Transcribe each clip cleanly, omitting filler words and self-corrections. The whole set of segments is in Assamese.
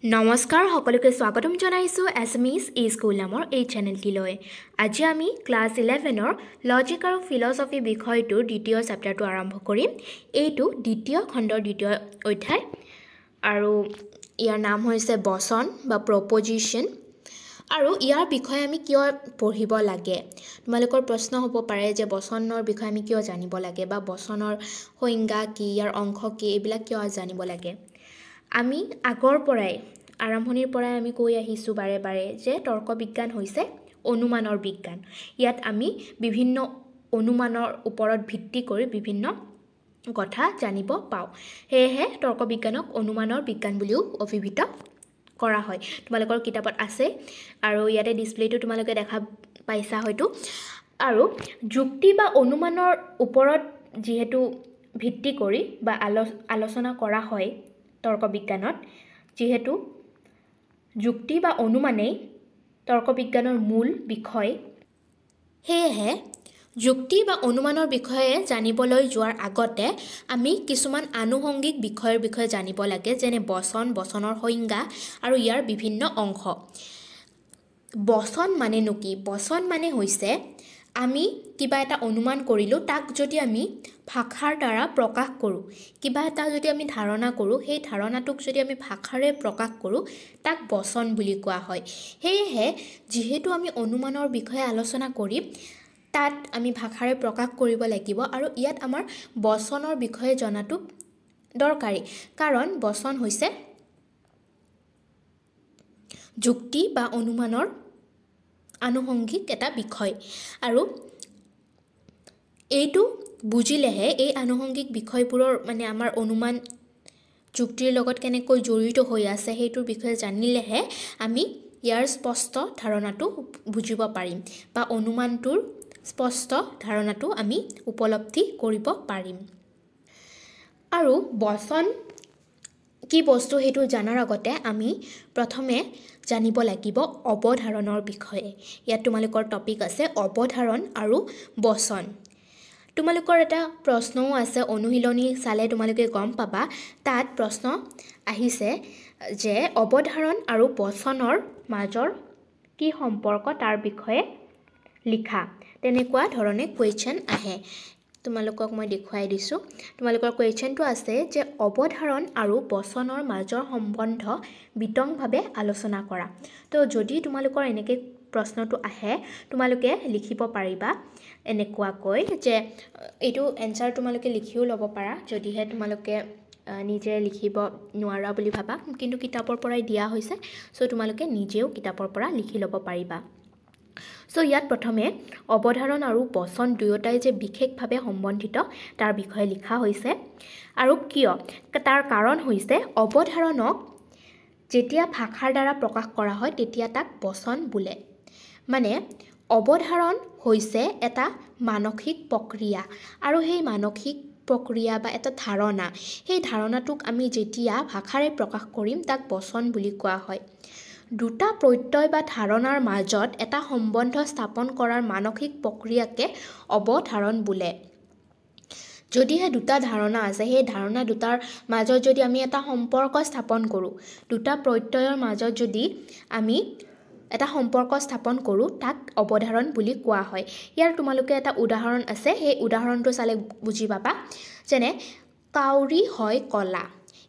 নমস্কাৰ সকলোকে স্বাগতম জনাইছো এছএমইজ স্কুল নামৰ এই চেনেলটিলৈ। আজি আমি ক্লাছ 11ৰ লজিক আৰু ফিলছফি বিষয়টোৰ দ্বিতীয় চেপ্টাৰটো আৰম্ভ কৰিম। এইটো দ্বিতীয় খণ্ডৰ দ্বিতীয় অধ্যায় আৰু ইয়াৰ নাম হৈছে বচন বা প্ৰপজিশ্যন। আৰু ইয়াৰ বিষয়ে আমি কিয় পঢ়িব লাগে? তোমালোকৰ প্ৰশ্ন হ'ব পাৰে যে বচনৰ বিষয়ে আমি কিয় জানিব লাগে বা বচনৰ সংজ্ঞা কি, ইয়াৰ অংশ কি, এইবিলাক কিয় জানিব লাগে। আমি আগৰ পৰাই আৰম্ভণিৰ পৰাই আমি কৈ আহিছোঁ বাৰে বাৰে যে তৰ্ক বিজ্ঞান হৈছে অনুমানৰ বিজ্ঞান। ইয়াত আমি বিভিন্ন অনুমানৰ ওপৰত ভিত্তি কৰি বিভিন্ন কথা জানিব পাওঁ। সেয়েহে তৰ্ক বিজ্ঞানক অনুমানৰ বিজ্ঞান বুলিও অভিহিত কৰা হয়। তোমালোকৰ কিতাপত আছে আৰু ইয়াতে ডিসপ্লেটো তোমালোকে দেখা পাইছা হয়তো। আৰু যুক্তি বা অনুমানৰ ওপৰত যিহেতু ভিত্তি কৰি বা আলোচনা কৰা হয় তৰ্ক বিজ্ঞানত, যিহেতু যুক্তি বা অনুমানেই তৰ্ক বিজ্ঞানৰ মূল বিষয়, সেয়েহে যুক্তি বা অনুমানৰ বিষয়ে জানিবলৈ যোৱাৰ আগতে আমি কিছুমান আনুষংগিক বিষয়ৰ বিষয়ে জানিব লাগে, যেনে বচন, বচনৰ সংজ্ঞা আৰু ইয়াৰ বিভিন্ন অংশ। বচন মানেনো কি? বচন মানে হৈছে আমি কিবা এটা অনুমান কৰিলোঁ, তাক যদি আমি ভাষাৰ দ্বাৰা প্ৰকাশ কৰোঁ, কিবা এটা যদি আমি ধাৰণা কৰোঁ, সেই ধাৰণাটোক যদি আমি ভাষাৰে প্ৰকাশ কৰোঁ, তাক বচন বুলি কোৱা হয়। সেয়েহে যিহেতু আমি অনুমানৰ বিষয়ে আলোচনা কৰিম, তাত আমি ভাষাৰে প্ৰকাশ কৰিব লাগিব আৰু ইয়াত আমাৰ বচনৰ বিষয়ে জনাটো দৰকাৰী, কাৰণ বচন হৈছে যুক্তি বা অনুমানৰ আনুষংগিক এটা বিষয়। আৰু এইটো বুজিলেহে এই আনুষংগিক বিষয়বোৰৰ মানে আমাৰ অনুমান যুক্তিৰ লগত কেনেকৈ জড়িত হৈ আছে সেইটোৰ বিষয়ে জানিলেহে আমি ইয়াৰ স্পষ্ট ধাৰণাটো বুজিব পাৰিম বা অনুমানটোৰ স্পষ্ট ধাৰণাটো আমি উপলব্ধি কৰিব পাৰিম। আৰু বচন কি বস্তু সেইটো জনাৰ আগতে আমি প্ৰথমে জানিব লাগিব অৱধাৰণৰ বিষয়ে। ইয়াত তোমালোকৰ টপিক আছে অৱধাৰণ আৰু বচন। তোমালোকৰ এটা প্ৰশ্নও আছে, অনুশীলনী চালে তোমালোকে গম পাবা। তাত প্ৰশ্ন আহিছে যে অৱধাৰণ আৰু বচনৰ মাজৰ কি সম্পৰ্ক তাৰ বিষয়ে লিখা। তেনেকুৱা ধৰণে কুৱেশ্যন আহে। তোমালোকক মই দেখুৱাই দিছোঁ। তোমালোকৰ কুৱেশ্যনটো আছে যে অৱধাৰণ আৰু বচনৰ মাজৰ সম্বন্ধ বিতংভাৱে আলোচনা কৰা। তো যদি তোমালোকৰ এনেকৈ প্ৰশ্নটো আহে, তোমালোকে লিখিব পাৰিবা এনেকুৱাকৈ যে এইটো এনচাৰ তোমালোকে লিখিও ল'ব পাৰা, যদিহে তোমালোকে নিজে লিখিব নোৱাৰা বুলি ভাবা, কিন্তু কিতাপৰ পৰাই দিয়া হৈছে, চ' তোমালোকে নিজেও কিতাপৰ পৰা লিখি ল'ব পাৰিবা। চ' ইয়াত প্ৰথমে অৱধাৰণ আৰু বচন দুয়োটাই যে বিশেষভাৱে সম্বন্ধিত তাৰ বিষয়ে লিখা হৈছে। আৰু কিয়? তাৰ কাৰণ হৈছে অৱধাৰণক যেতিয়া ভাষাৰ দ্বাৰা প্ৰকাশ কৰা হয় তেতিয়া তাক বচন বোলে। মানে অৱধাৰণ হৈছে এটা মানসিক প্ৰক্ৰিয়া, আৰু সেই মানসিক প্ৰক্ৰিয়া বা এটা ধাৰণা, সেই ধাৰণাটোক আমি যেতিয়া ভাষাৰে প্ৰকাশ কৰিম তাক বচন বুলি কোৱা হয়। দুটা প্ৰত্যয় বা ধাৰণাৰ মাজত এটা সম্বন্ধ স্থাপন কৰাৰ মানসিক প্ৰক্ৰিয়াকে অৱধাৰণ বোলে। যদিহে দুটা ধাৰণা আছে, সেই ধাৰণা দুটাৰ মাজত যদি আমি এটা সম্পৰ্ক স্থাপন কৰোঁ, দুটা প্ৰত্যয়ৰ মাজত যদি আমি এটা সম্পৰ্ক স্থাপন কৰোঁ, তাক অৱধাৰণ বুলি কোৱা হয়। ইয়াৰ তোমালোকে এটা উদাহৰণ আছে, সেই উদাহৰণটো চালে বুজি পাবা। যেনে কাউৰী হয় কলা।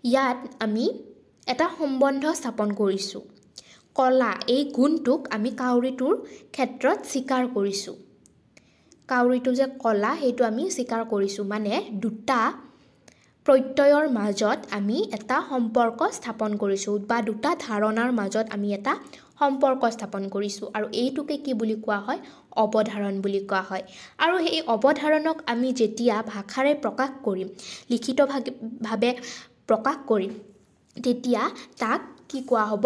ইয়াত আমি এটা সম্বন্ধ স্থাপন কৰিছোঁ। কলা এই গুণটোক আমি কাউৰীটোৰ ক্ষেত্ৰত স্বীকাৰ কৰিছোঁ। কাউৰীটো যে কলা সেইটো আমি স্বীকাৰ কৰিছোঁ, মানে দুটা প্ৰত্যয়ৰ মাজত আমি এটা সম্পৰ্ক স্থাপন কৰিছোঁ বা দুটা ধাৰণাৰ মাজত আমি এটা সম্পৰ্ক স্থাপন কৰিছোঁ, আৰু এইটোকে কি বুলি কোৱা হয়? অৱধাৰণ বুলি কোৱা হয়। আৰু সেই অৱধাৰণক আমি যেতিয়া ভাষাৰে প্ৰকাশ কৰিম, লিখিতভাৱে প্ৰকাশ কৰিম, তেতিয়া তাক কি কোৱা হ'ব?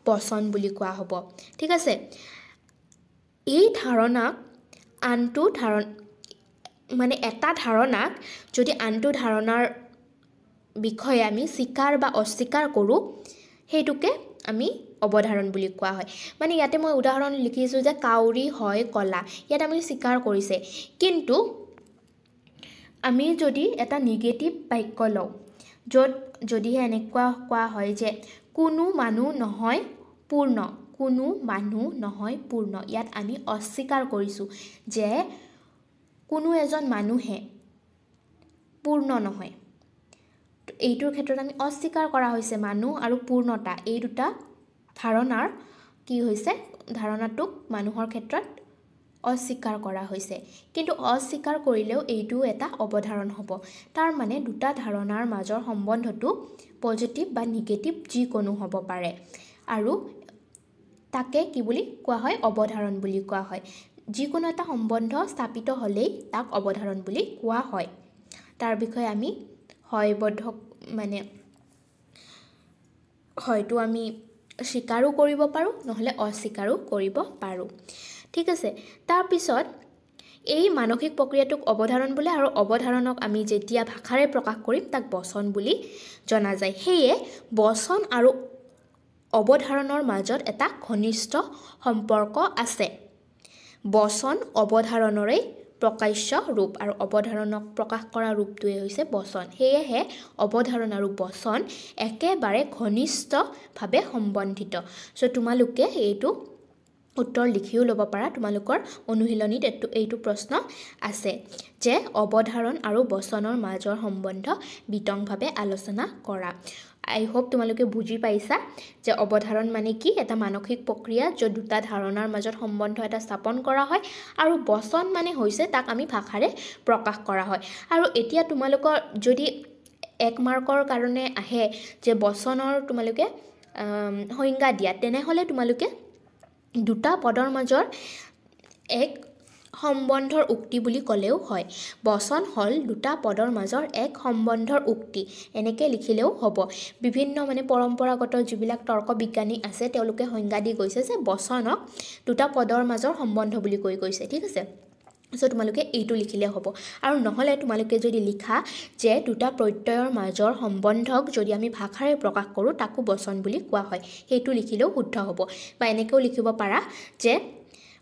বচন বুলি কোৱা হ'ব। ঠিক আছে। এই ধাৰণাক আনটো মানে এটা ধাৰণাক যদি আনটো ধাৰণাৰ বিষয়ে আমি স্বীকাৰ বা অস্বীকাৰ কৰোঁ, সেইটোকে আমি অৱধাৰণ বুলি কোৱা হয়। মানে ইয়াতে মই উদাহৰণ লিখিছোঁ যে কাউৰী হয় কলা। ইয়াত আমি স্বীকাৰ কৰিছে, কিন্তু আমি যদি এটা নিগেটিভ বাক্য লওঁ, য'ত যদিহে এনেকুৱা কোৱা হয় যে কোনো মানুহ নহয় পূৰ্ণ কোনো মানুহ নহয় পূৰ্ণ ইয়াত আমি অস্বীকাৰ কৰিছোঁ যে কোনো এজন মানুহে পূৰ্ণ নহয় এইটোৰ ক্ষেত্ৰত আমি অস্বীকাৰ কৰা হৈছে মানুহ আৰু পূৰ্ণতা এই দুটা ধাৰণাৰ কি হৈছে ধাৰণাটোক মানুহৰ ক্ষেত্ৰত অস্বীকাৰ কৰা হৈছে কিন্তু অস্বীকাৰ কৰিলেও এইটো এটা অৱধাৰণ হ'ব তাৰ মানে দুটা ধাৰণাৰ মাজৰ সম্বন্ধটো পজিটিভ বা নিগেটিভ যিকোনো হ'ব পাৰে আৰু তাকে কি বুলি কোৱা হয় অৱধাৰণ বুলি কোৱা হয় যিকোনো এটা সম্বন্ধ স্থাপিত হ'লেই তাক অৱধাৰণ বুলি কোৱা হয় তাৰ বিষয়ে আমি হয়বদ্ধক মানে হয়তো আমি স্বীকাৰো কৰিব পাৰোঁ নহলে অস্বীকাৰো কৰিব পাৰোঁ ঠিক আছে তাৰ পিছত এই মানসিক প্ৰক্ৰিয়াটোক অৱধাৰণ বোলে আৰু অৱধাৰণক আমি যেতিয়া ভাষাৰে প্ৰকাশ কৰিম তাক বচন বুলি জনা যায় হেয়ে বচন আৰু অৱধাৰণৰ মাজত এটা ঘনিষ্ঠ সম্পৰ্ক আছে বচন অৱধাৰণৰে প্ৰকাশ্য ৰূপ আৰু অৱধাৰণক প্ৰকাশ কৰা ৰূপটোৱে হৈছে বচন হেয়েহে অৱধাৰণ আৰু বচন একেবাৰে ঘনিষ্ঠভাৱে সম্বন্ধিত সো তোমালোকে এইটো উত্তৰ লিখিও ল'ব পাৰা তোমালোকৰ অনুশীলনীত এইটো প্ৰশ্ন আছে যে অৱধাৰণ আৰু বচনৰ মাজৰ সম্বন্ধ বিতংভাৱে আলোচনা কৰা আই হোপ তোমালোকে বুজি পাইছা যে অৱধাৰণ মানে কি এটা মানসিক প্ৰক্ৰিয়া য'ত দুটা ধাৰণাৰ মাজত সম্বন্ধ এটা স্থাপন কৰা হয় আৰু বচন মানে হৈছে তাক আমি ভাষাৰে প্ৰকাশ কৰা হয় আৰু এতিয়া তোমালোকৰ যদি 1 মাৰ্কৰ কাৰণে আহে যে বচনৰ তোমালোকে সংজ্ঞা দিয়া তেনেহলে তোমালোকে দুটা পদৰ মাজৰ এক সম্বন্ধৰ উক্তি বুলি ক'লেও হয় বচন হল দুটা পদৰ মাজৰ এক সম্বন্ধৰ উক্তি এনেকৈ লিখিলেও হ'ব বিভিন্ন মানে পৰম্পৰাগত যিবিলাক তৰ্ক বিজ্ঞানী আছে তেওঁলোকে সংজ্ঞা দি গৈছে যে বচনক দুটা পদৰ মাজৰ সম্বন্ধ বুলি কৈ গৈছে ঠিক আছে সো তোমালোকে এইটো লিখিলে হ'ব আৰু নহলে তোমালোকে যদি লিখা যে দুটা প্ৰত্যয়ৰ মাজৰ সম্বন্ধক যদি আমি ভাষাৰে প্ৰকাশ কৰোঁ তাকো বচন বুলি কোৱা হয় সেইটো লিখিলেও শুদ্ধ হ'ব বা এনেকৈও লিখিব পাৰা যে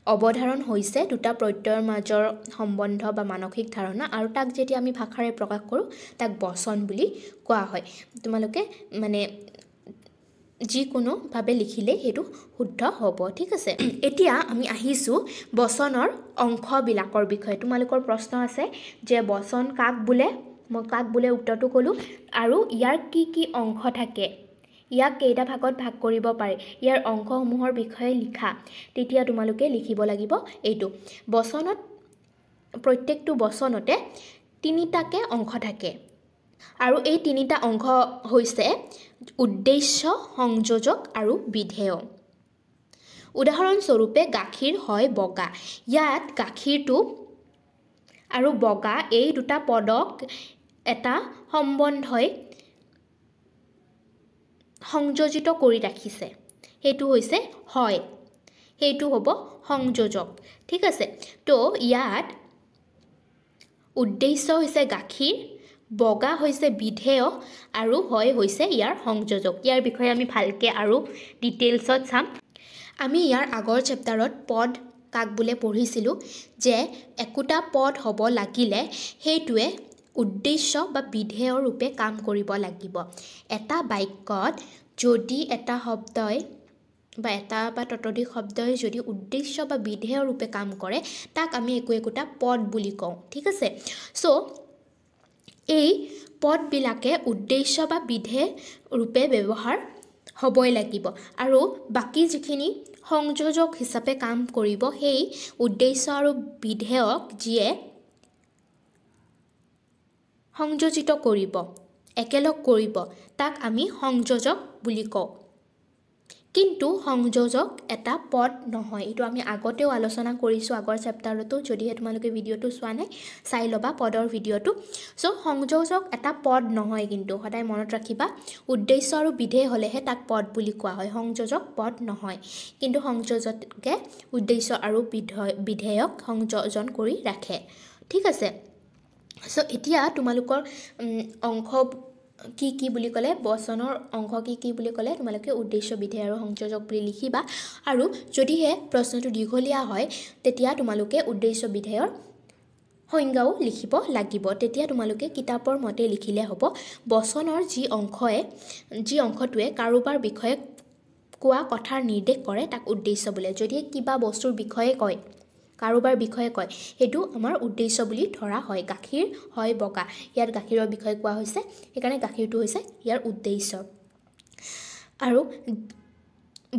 অৱধাৰণ হৈছে দুটা প্ৰত্যয়ৰ মাজৰ সম্বন্ধ বা মানসিক ধাৰণা আৰু তাক যেতিয়া আমি ভাষাৰে প্ৰকাশ কৰোঁ তাক বচন বুলি কোৱা হয় তোমালোকে মানে যিকোনোভাৱে লিখিলে সেইটো শুদ্ধ হ'ব ঠিক আছে এতিয়া আমি আহিছোঁ বচনৰ অংশবিলাকৰ বিষয়ে তোমালোকৰ প্ৰশ্ন আছে যে বচন কাক বোলে মই কাক বোলে উত্তৰটো ক'লোঁ আৰু ইয়াৰ কি কি অংশ থাকে ইয়াক কেইটা ভাগত ভাগ কৰিব পাৰে ইয়াৰ অংশসমূহৰ বিষয়ে লিখা তেতিয়া তোমালোকে লিখিব লাগিব এইটো বচনত প্ৰত্যেকটো বচনতে তিনিটাকে অংশ থাকে আৰু এই তিনিটা অংশ হৈছে উদ্দেশ্য সংযোজক আৰু বিধেয় উদাহৰণস্বৰূপে গাখীৰ হয় বগা ইয়াত গাখীৰটো আৰু বগা এই দুটা পদক এটা সম্বন্ধই সংযোজিত কৰি ৰাখিছে হেতু হৈছে হয় হেতু হ'ব সংযোজক ঠিক আছে তো ইয়াত উদ্দেশ্য হৈছে গাখীৰ বগা হৈছে বিধেয় আৰু হয় হৈছে ইয়াৰ সংযোজক ইয়াৰ বিষয়ে আমি ভালকে আৰু ডিটেইলছত চাম আমি ইয়াৰ আগৰ চেপ্টাৰত পদ কাক বোলে পঢ়িছিলোঁ যে একোটা পদ হ'ব লাগিলে হেতুৱে উদ্দেশ্য বা বিধেয় ৰূপে কাম কৰিব লাগিব এটা বাক্যত যদি এটা শব্দই বা এটা বা ততোধিক শব্দই যদি উদ্দেশ্য বা বিধেয় ৰূপে কাম কৰে তাক আমি একোটা পদ বুলি কওঁ ঠিক আছে সো এই পদবিলাকে উদ্দেশ্য বা বিধেয় ৰূপে ব্যৱহাৰ হ'বই লাগিব আৰু বাকি যিখিনি সংযোজক হিচাপে কাম কৰিব সেই উদ্দেশ্য আৰু বিধেয়ক যিয়ে সংযোজিত কৰিব একেলগ কৰিব তাক আমি সংযোজক বুলি কওঁ কিন্তু সংযোজক এটা পদ নহয় এটো আমি আগতেও আলোচনা কৰিছো আগৰ চেপ্টাৰটো যদিহে তোমালোকে ভিডিওটো চোৱা নাই চাই লবা পদৰ ভিডিওটো সো সংযোজক এটা পদ নহয় কিন্তু সদায় মনত ৰাখিবা উদ্দেশ্য আৰু বিধেয় হলেহে তাক পদ বুলি কোৱা হয় সংযোজক পদ নহয় কিন্তু সংযোজকে উদ্দেশ্য আৰু বিধেয়ক সংযোজন কৰি ৰাখে ঠিক আছে সো এতিয়া তোমালোকৰ অংশ কি কি বুলি ক'লে বচনৰ অংশ কি বুলি ক'লে তোমালোকে উদ্দেশ্য বিধেয় আৰু সংযোজক বুলি লিখিবা আৰু যদিহে প্ৰশ্নটো দীঘলীয়া হয় তেতিয়া তোমালোকে উদ্দেশ্য বিধেয়ৰ সংজ্ঞাও লিখিব লাগিব তেতিয়া তোমালোকে কিতাপৰ মতে লিখিলে হ'ব বচনৰ যি অংশটোৱে কাৰোবাৰ বিষয়ে কোৱা কথাৰ নিৰ্দেশ কৰে তাক উদ্দেশ্য বোলে যদি কিবা বস্তুৰ বিষয়ে কয় কাৰোবাৰ বিষয়ে কয় হেতু আমাৰ উদ্দেশ্য বুলি ধৰা হয় গাখীৰ হয় বগা ইয়াত গাখীৰৰ বিষয়ে কোৱা হৈছে সেইকাৰণে গাখীৰটো হৈছে ইয়াৰ উদ্দেশ্য আৰু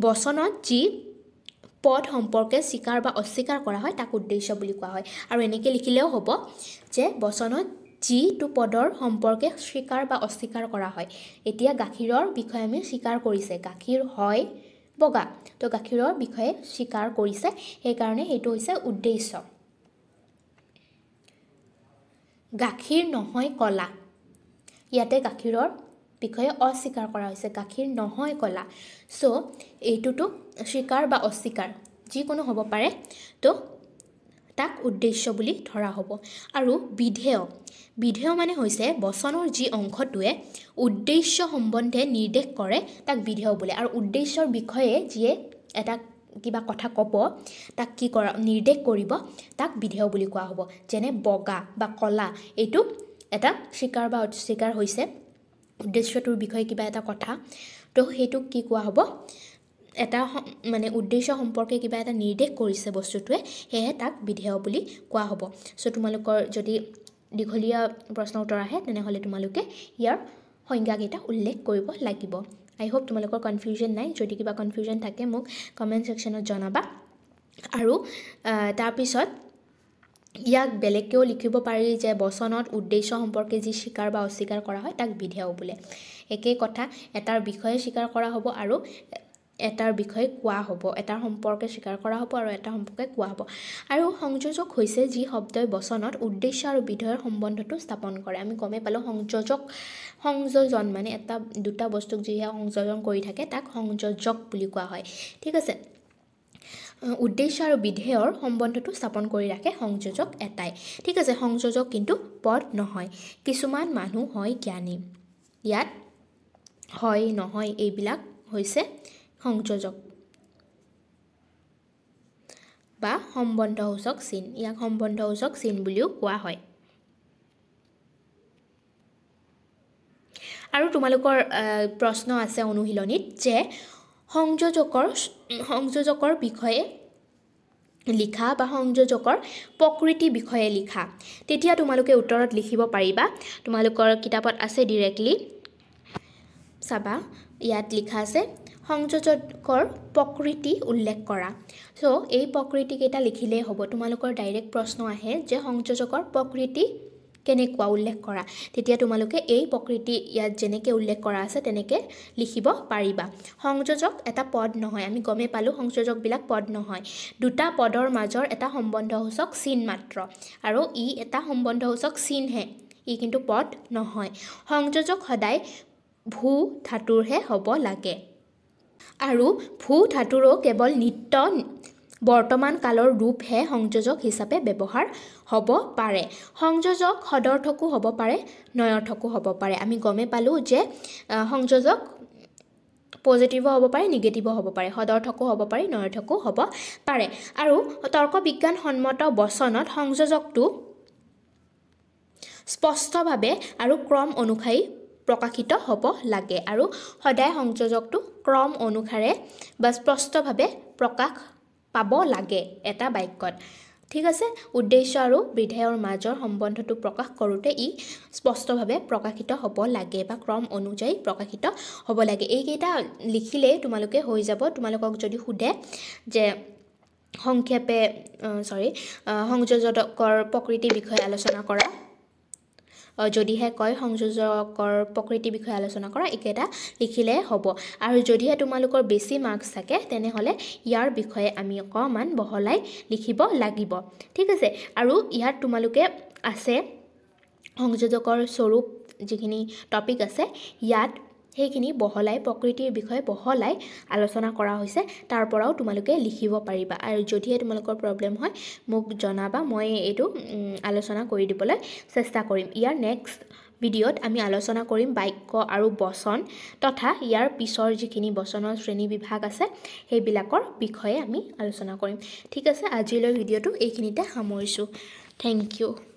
বচনত যি পদ সম্পৰ্কে স্বীকাৰ বা অস্বীকাৰ কৰা হয় তাক উদ্দেশ্য বুলি কোৱা হয় আৰু এনেকৈ লিখিলেও হ'ব যে বচনত যিটো পদৰ সম্পৰ্কে স্বীকাৰ বা অস্বীকাৰ কৰা হয় এতিয়া গাখীৰৰ বিষয়ে আমি স্বীকাৰ কৰিছে গাখীৰ হয় বগা তো গাখীৰৰ বিষয়ে স্বীকাৰ কৰিছে সেইকাৰণে সেইটো হৈছে উদ্দেশ্য গাখীৰ নহয় কলা ইয়াতে গাখীৰৰ বিষয়ে অস্বীকাৰ কৰা হৈছে গাখীৰ নহয় কলা সো এইটোটো স্বীকাৰ বা অস্বীকাৰ যিকোনো হ'ব পাৰে তো তাক উদ্দেশ্য বুলি ধৰা হ'ব আৰু বিধেয় মানে হৈছে বচনৰ যি অংশটোৱে উদ্দেশ্য সম্বন্ধে নিৰ্দেশ কৰে তাক বিধেয় বোলে আৰু উদ্দেশ্যৰ বিষয়ে যিয়ে এটা কিবা কথা ক'ব তাক কি কৰা নিৰ্দেশ কৰিব তাক বিধেয় বুলি কোৱা হ'ব যেনে বগা বা কলা এইটো এটা স্বীকাৰ বা অস্বীকাৰ হৈছে উদ্দেশ্যটোৰ বিষয়ে কিবা এটা কথা তো সেইটো কি কোৱা হ'ব এটা মানে উদ্দেশ্য সম্পৰ্কে কিবা এটা নিৰ্দেশ কৰিছে বস্তুটোৱে সেয়ে তাক বিধেয় বুলি কোৱা হ'ব সো তোমালোকৰ যদি দীঘলীয়া প্ৰশ্ন উত্তৰ আহে তেনেহ'লে তোমালোকে ইয়াৰ সংজ্ঞাকেইটা উল্লেখ কৰিব লাগিব আই হোপ তোমালোকৰ কনফিউজন নাই যদি কিবা কনফিউজন থাকে মোক কমেন্ট সেকশনত জনাবা আৰু তাৰপিছত ইয়াক বেলেগকেও লিখিব পাৰি যে বচনত উদ্দেশ্য সম্পৰ্কে যি স্বীকাৰ বা অস্বীকাৰ কৰা হয় তাক বিধেয় বোলে একেই কথা এটাৰ বিষয়ে স্বীকাৰ কৰা হ'ব আৰু এটাৰ বিষয়ে কোৱা হ'ব এটাৰ সম্পৰ্কে স্বীকাৰ কৰা হ'ব আৰু এটা সম্পৰ্কে কোৱা হ'ব আৰু সংযোজক হৈছে যি শব্দই বচনত উদ্দেশ্য আৰু বিধেয়ৰ সম্বন্ধটো স্থাপন কৰে আমি গমে পালো সংযোজন মানে এটা দুটা বস্তুক যিহে সংযোজন কৰি থাকে তাক সংযোজক বুলি কোৱা হয় ঠিক আছে উদ্দেশ্য আৰু বিধেয়ৰ সম্বন্ধটো স্থাপন কৰি ৰাখে সংযোজক এটাই ঠিক আছে সংযোজক কিন্তু পদ নহয় কিছুমান মানুহ হয় জ্ঞানী ইয়াত হয় নহয় এইবিলাক হৈছে সংযোজক বা সম্বন্ধসূচক চিন ইয়াক সম্বন্ধসূচক চিন বুলিও কোৱা হয় আৰু তোমালোকৰ প্ৰশ্ন আছে অনুশীলনীত যে সংযোজকৰ বিষয়ে লিখা বা সংযোজকৰ প্ৰকৃতি বিষয়ে লিখা তেতিয়া তোমালোকে উত্তৰত লিখিব পাৰিবা তোমালোকৰ কিতাপত আছে ডাইৰেক্টলি চাবা ইয়াত লিখা আছে সংযোজকৰ প্ৰকৃতি উল্লেখ কৰা সো এই প্ৰকৃতি কেইটা লিখিলে হ'ব তোমালোকৰ ডাইৰেক্ট প্ৰশ্ন আহে যে সংযোজকৰ প্ৰকৃতি কেনেকুৱা উল্লেখ কৰা তেতিয়া তোমালোকে এই প্ৰকৃতি ইয়াত যেনেকৈ উল্লেখ কৰা আছে তেনেকৈ লিখিব পাৰিবা সংযোজক এটা পদ নহয় আমি গমে পালো সংযোজকবিলাক পদ নহয় দুটা পদৰ মাজৰ এটা সম্বন্ধসূচক চিন মাত্ৰ আৰু ই এটা সম্বন্ধসূচক চিনহে ই কিন্তু পদ নহয় সংযোজক সদায় ভূ ধাতুৰহে হ'ব লাগে আৰু ভূ ধাতুৰো কেৱল নিত্য বৰ্তমান কালৰ ৰূপহে সংযোজক হিচাপে ব্যৱহাৰ হ'ব পাৰে সংযোজক সদৰ্থকো হ'ব পাৰে নয়ৰ্থকো হ'ব পাৰে আমি গমে পালো যে সংযোজক পজিটিভ হ'ব পাৰে নেগেটিভ হ'ব পাৰে সদৰ্থকো হ'ব পাৰে নয়ৰ্থকো হ'ব পাৰে আৰু তৰ্ক বিজ্ঞান সন্মত বচনত সংযোজকটো স্পষ্টভাৱে আৰু ক্ৰম অনুসায়ী প্ৰকাশিত হ'ব লাগে আৰু সদায় সংযোজকটো ক্ৰম অনুসাৰে বা স্পষ্টভাৱে প্ৰকাশ পাব লাগে এটা বাক্যত ঠিক আছে উদ্দেশ্য আৰু বিধেয়ৰ মাজৰ সম্বন্ধটো প্ৰকাশ কৰোঁতে ই স্পষ্টভাৱে প্ৰকাশিত হ'ব লাগে বা ক্ৰম অনুযায়ী প্ৰকাশিত হ'ব লাগে এইকেইটা লিখিলে তোমালোকে হৈ যাব তোমালোকক যদি সোধে যে সংক্ষেপে সংযোজকৰ প্ৰকৃতিৰ বিষয়ে আলোচনা কৰা যদিহে কয় সংযোজকৰ প্ৰকৃতিৰ বিষয়ে আলোচনা কৰা একেটা লিখিলে হ'ব আৰু যদিহে তোমালোকৰ বেছি মাৰ্কছ থাকে তেনেহ'লে ইয়াৰ বিষয়ে আমি অকমান বহলাই লিখিব লাগিব ঠিক আছে আৰু ইয়াত তোমালোকে আছে সংযোজকৰ স্বৰূপ যিখিনি টপিক আছে ইয়াত সেইখিনি বহলাই প্ৰকৃতিৰ বিষয়ে বহলাই আলোচনা কৰা হৈছে তাৰ পৰাও তোমালোকে লিখিব পাৰিবা আৰু যদিহে তোমালোকৰ প্ৰবলেম হয় মোক জনাবা মই এইটো আলোচনা কৰি দিবলৈ চেষ্টা কৰিম ইয়াৰ নেক্সট ভিডিঅ'ত আমি আলোচনা কৰিম বাক্য আৰু বচন তথা ইয়াৰ পিছৰ যিখিনি বচনৰ শ্ৰেণী বিভাগ আছে সেইবিলাকৰ বিষয়ে আমি আলোচনা কৰিম ঠিক আছে আজিলৈ ভিডিঅ'টো এইখিনিতে সামৰিছোঁ থেংক ইউ